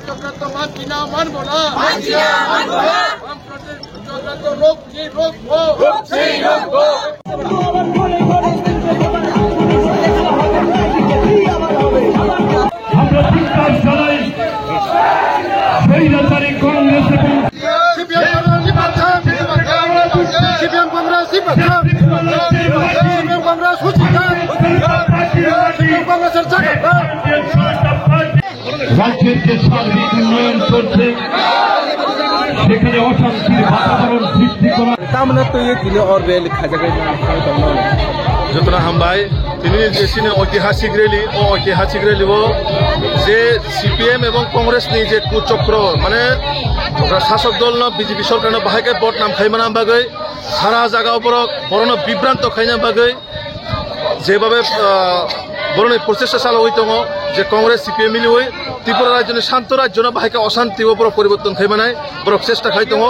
চক্রান্ত মানছি না, মানব না। চক্রান্ত রোগ আমরা চিৎকার চালাই স্বৈরাচারী কংগ্রেস এবং রাজ্যের যে সার্বিক উন্নয়ন করছে সেখানে অশান্তির বাতাবরণ সৃষ্টি করা যতনা হামবাই তিনি যে ঐতিহাসিক রেলি ও ঐতিহাসিক রেলিব যে সিপিএম এবং কংগ্রেস নি যে কুচক্র মানে শাসক দল না বিজেপি সরকার বাহাইকে ভোট নাম খাইমানা বাগৈ সারা জায়গা উপর বড় বিভ্রান্ত খাইনা বাগৈ যেভাবে বড় প্রচেষ্টা চালু হই দङ যে কংগ্রেস সিপিএম মিলি হই ত্রিপুরা রাজ্য শান্ত রাজ্য না বাহাইকে অশান্তি উপর পরিবর্তন খাইমানাय বড় চেষ্টা খাই দङ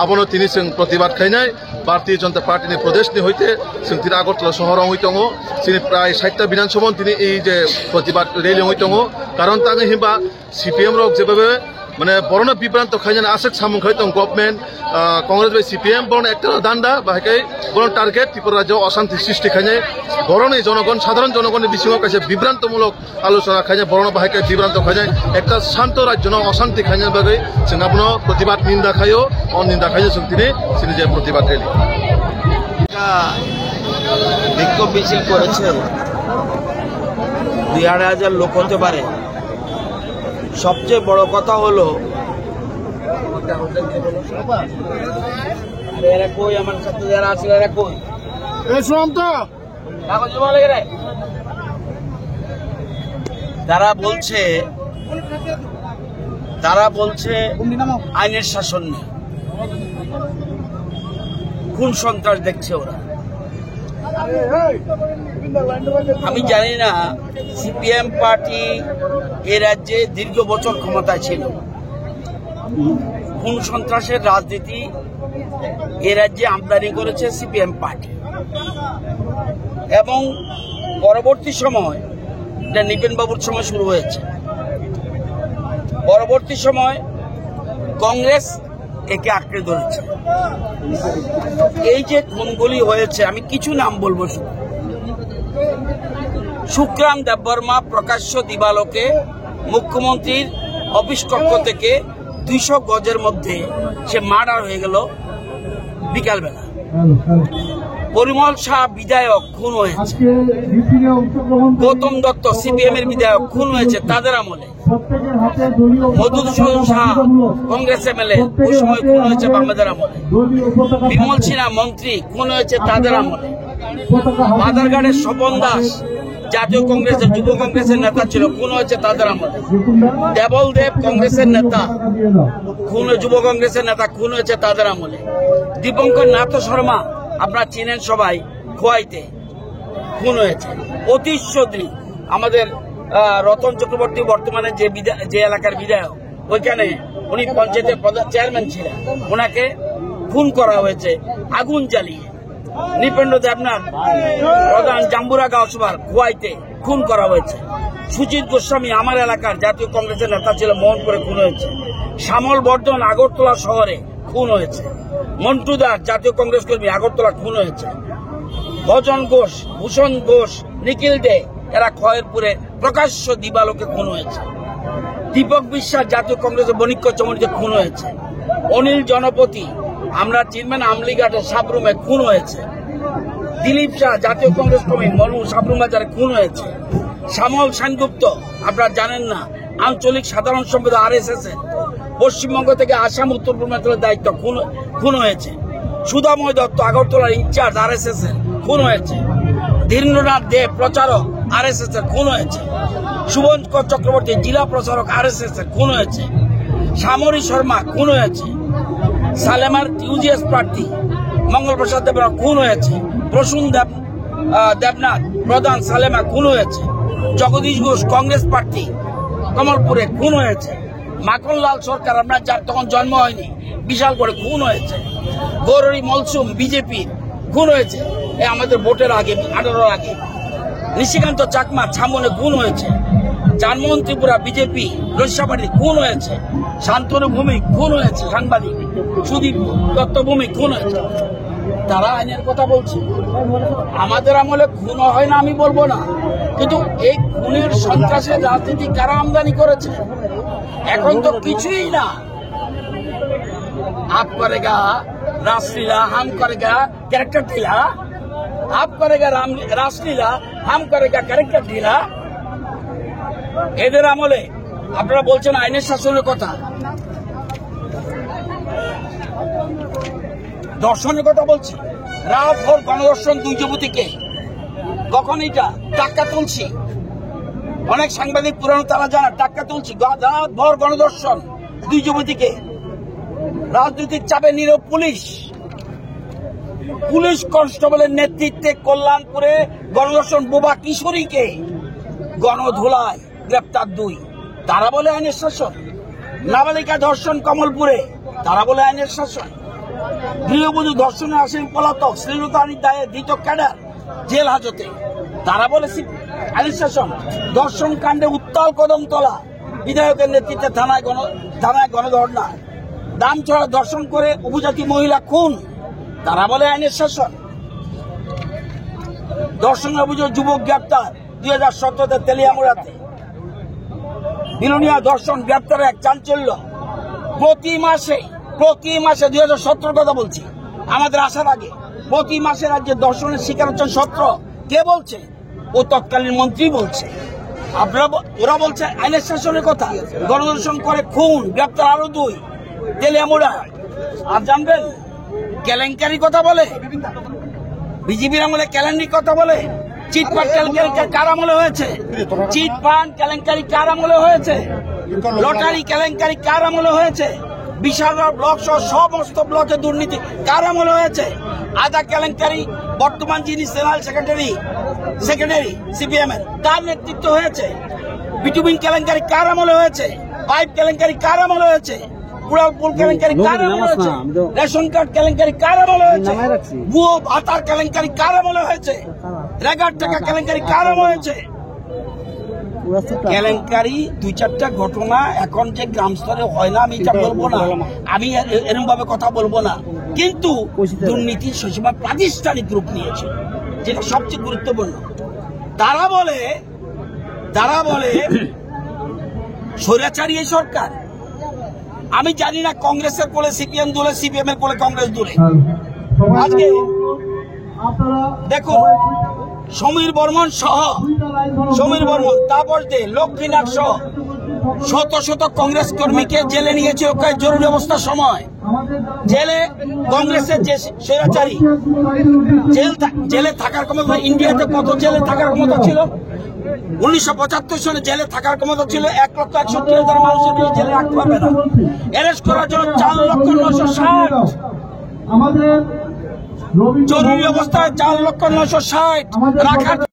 আবনো তিনি जों प्रतिबाद खायनाय भारतीय जनता पार्टी प्रदेश नि हईते जों তিনি আগরতলা শহরাव हई दङ তিনি প্রায় 60টা বিধানসভা তিনি এই যে प्रतिबाद रेली हई दङ কারণ তাঙে হিবা সিপিএম রক যেভাবে মানে বড় বিভ্রান্ত খাইজান আশেক সামুং খাই দङ গভর্নমেন্ট কংগ্রেস বাই সিপিএম বড় একটা দান্দা বাহাইকে বড় টার্গেট ত্রিপুরা রাজ্য অশান্তি সৃষ্টি খাইনাय বড় জনগণ সাধারণ জনগণের বিসিঙাव কাছে বিভ্রান্তমূলক আলোচনা খাইনাय বড় বাহাইকে বিভ্রান্ত খাইনাय একটা শান্ত রাজ্য অশান্তি খাইনাय বাগৈ जों आपनो प्रतिबाद निंदा खायो अनिंदा खायो जों তিনি যে प्रतिबाद রেলি বিক্ষোভ মিছিল করেছে 2,500 লোক হতে পারে। সবচেয়ে বড় কথা হলো এরা কই আমার সাথে যারা আছে এরা কই তারা বলছে আইনের শাসন নেই, খুন সন্ত্রাস দেখছে ওরা। আমি জানি না সিপিএম পার্টি এ রাজ্যে দীর্ঘ বছর ক্ষমতায় ছিল, খুন সন্ত্রাসের রাজনীতি এ রাজ্যে আমদানি করেছে সিপিএম পার্টি এবং পরবর্তী সময় এটা নিপেন বাবুর সময় শুরু হয়েছে। পরবর্তী সময় কংগ্রেস একে আঁকড়ে ধরেছে। এই যে খুনগুলি হয়েছে আমি কিছু নাম বলবো শুধু। সুখরাম দেববর্মা প্রকাশ্য দিবালোকে মুখ্যমন্ত্রীর অফিস কক্ষ থেকে 200 গজের মধ্যে সে মার্ডার হয়ে গেল বিকালবেলা। পরিমল শাহ বিধায়ক খুন হয়েছে, গৌতম দত্ত সিপিএম এর বিধায়ক খুন হয়েছে তাদের আমলে, মধুসূদন শাহ কংগ্রেস এমএলএ ওই সময় খুন হয়েছে বামেদের আমলে, বিমল সিনহা মন্ত্রী খুন হয়েছে তাদের আমলে, বাদারঘাটের স্বপন দাস জাতীয় কংগ্রেসের যুব কংগ্রেসের নেতা ছিল খুন হয়েছে তাদের আমলে, দেবল দেব কংগ্রেসের নেতা খুন, যুব কংগ্রেসের নেতা খুন হয়েছে তাদের আমলে, দীপঙ্কর নাথ শর্মা আপনারা চিনেন সবাই খোয়াইতে খুন হয়েছে, অতীশ চৌধুরী আমাদের রতন চক্রবর্তী বর্তমানে যে এলাকার বিধায়ক ওইখানে উনি পঞ্চায়েতের চেয়ারম্যান ছিলেন, ওনাকে খুন করা হয়েছে আগুন জ্বালিয়ে, নৃপেন্দ্র দেবনাথ প্রধান জাম্বুরা গাঁওসভার খোয়াইতে খুন করা হয়েছে, সুজিত গোস্বামী আমার এলাকার জাতীয় কংগ্রেসের নেতা ছিল মোহনপুরে খুন হয়েছে, শ্যামল বর্ধন আগরতলা শহরে খুন হয়েছে, মন্টু দাস জাতীয় কংগ্রেস কর্মী আগরতলা খুন হয়েছে, ভজন ঘোষ, ভূষণ ঘোষ, নিখিল দে এরা খয়েরপুরে প্রকাশ্য দিবালোকে খুন হয়েছে, দীপক বিশ্বাস জাতীয় কংগ্রেসের বণিক্য চমনিতে খুন হয়েছে, অনিল জনপতি আমরা চিনবেন আমলিঘাটের সাবরুমে খুন হয়েছে, দিলীপ শাহ জাতীয় কংগ্রেস কর্মী মনু সাবরুম বাজারে খুন হয়েছে, শ্যামল সেনগুপ্ত আপনারা জানেন না আঞ্চলিক সাধারণ সম্পাদক আরএসএস এর পশ্চিমবঙ্গ থেকে আসাম উত্তর পূর্বাঞ্চলের দায়িত্ব খুন হয়েছে, সুধাময় দত্ত আগরতলার ইনচার্জ আরএসএস এর খুন হয়েছে, ধীরেন্দ্রনাথ দেব প্রচারক আরএসএস এর খুন হয়েছে, শুভঙ্কর চক্রবর্তী জেলা প্রচারক আরএসএস এর খুন হয়েছে, শ্যামরী শর্মা খুন হয়েছে, সালেমার ইউজিএস প্রার্থী মঙ্গল প্রসাদ দেবরা খুন হয়েছে, প্রসূন দেবনাথ প্রধান সালেমা খুন হয়েছে, জগদীশ ঘোষ কংগ্রেস প্রার্থী কমলপুরে খুন হয়েছে, মাখনলাল সরকার আপনার যার তখন জন্ম হয়নি বিশাল করে খুন হয়েছে, গৌরী মলসুম বিজেপির খুন হয়েছে আমাদের ভোটের আগে 18 আগে, নিশিকান্ত চাকমা ছামনে খুন হয়েছে, চানমোহন ত্রিপুরা বিজেপি রস্যাবাড়ি খুন হয়েছে, শান্তনু ভৌমিক খুন হয়েছে, সাংবাদিক সুদীপ দত্ত ভৌমিক খুন হয়েছে, তারা আইনের কথা বলছে। আমাদের আমলে খুন হয় না আমি বলবো না, কিন্তু এই খুনের সন্ত্রাসের রাজনীতি কারা আমদানি করেছে? এখন তো কিছুই না। आप करेगा रासलीला, हम करेगा कैरेक्टर ढीला, आप करेगा रासलीला, हम करेगा कैरेक्टर ढीला। এদের আমলে আপনারা বলছেন আইনের শাসনের কথা, দর্শনের কথা বলছি। রাত ভোর গণদর্শন 2 যুবতীকে, কখন এটা টাকা তুলছি, অনেক সাংবাদিক পুরানো তারা জানা, টাকা তুলছি। রাত ভোর গণদর্শন 2 যুবতীকে, রাজনৈতিক চাপে নীরব পুলিশ কনস্টেবলের নেতৃত্বে কল্যাণপুরে গণধর্ষণ বোবা কিশোরীকে গণধোলায় গ্রেপ্তার 2, তারা বলে আইনের শাসন। নাবালিকা ধর্ষণ কমলপুরে, তারা বলে আইনের শাসন। গৃহবধূ ধর্ষণের আসামি পলাতক, শ্লীলতাহানির দায়ে ধৃত ক্যাডার জেল হাজতে, তারা বলে আইনের শাসন। ধর্ষণ কাণ্ডে উত্তাল কদমতলা, বিধায়কের নেতৃত্বে থানায় গণধর্ণা। দামছড়া ধর্ষণ করে উপজাতি মহিলা খুন, তারা বলে আইনের শাসন। ধর্ষণের অভিযোগ যুবক গ্রেপ্তার 2017-তে তেলিয়ামুড়াতে। বিলোনিয়া ধর্ষণ গ্রেপ্তারে এক চাঞ্চল্য। প্রতি মাসে 2017 কথা বলছি, আমাদের আসার আগে প্রতি মাসে রাজ্যে ধর্ষণের শিকার হচ্ছেন 17। কে বলছে? ও তৎকালীন মন্ত্রী বলছে। ওরা বলছে আইনের শাসনের কথা। গণধর্ষণ করে খুন, গ্রেপ্তার আরো 2 তেলিয়ামুড়া। আর জানবেন কেলেঙ্কারি কথা বলে, বিজেপির আমলে কেলেঙ্কারির কথা বলে। চিটফান্ড কেলেঙ্কারি কার আমলে হয়েছে? চিটফান্ড কেলেঙ্কারি কার আমলে হয়েছে? লটারি কেলেঙ্কারি কার আমলে হয়েছে? বিশাল ব্লক সহ সমস্ত ব্লকে দুর্নীতি কার আমলে হয়েছে? আদা কেলেঙ্কারি বর্তমান যিনি জেনারেল সেক্রেটারি সিপিএম এর, তার নেতৃত্ব হয়েছে। বিটুমিন কেলেঙ্কারি কার আমলে হয়েছে? পাইপ কেলেঙ্কারি কার আমলে হয়েছে? পুরাপুর কেলেঙ্কারি কার আমলে হয়েছে? রেশন কার্ড কেলেঙ্কারি কার আমলে হয়েছে? ভুয়ো ভাতার কেলেঙ্কারি কার আমলে হয়েছে? রেগার টাকা কেলেঙ্কারি কার আমলে হয়েছে? কেলেঙ্কারি 2-4টা ঘটনা এখন যে গ্রাম স্তরে হয় না, আমি এটা বলবো না, আমি এরকম ভাবে কথা বলবো না, কিন্তু দুর্নীতির সীমা প্রাতিষ্ঠানিক রূপ নিয়েছে, যেটা সবচেয়ে গুরুত্বপূর্ণ। তারা বলে স্বৈরাচারী এই সরকার। আমি জানি না কংগ্রেসের কোলে সিপিএম দোলে, সিপিএম এর কোলে কংগ্রেস দোলে। আজকে দেখুন সমীর বর্মন, তারপর লক্ষ্মীনাথ সহ শত কংগ্রেস কর্মীকে জেলে নিয়েছে জরুরি অবস্থার সময়। জেলে কংগ্রেসের যে স্বৈরাচারী জেলে থাকার ক্ষমতা, ইন্ডিয়াতে কত জেলে থাকার ক্ষমতা ছিল? 1975 সালে জেলে থাকার ক্ষমতা ছিল 1,61,000 মানুষের বেশি জেলে রাখতে পারবে না। অ্যারেস্ট করার জন্য 4,960,000, জরুরি অবস্থায় 4,960,000 রাখার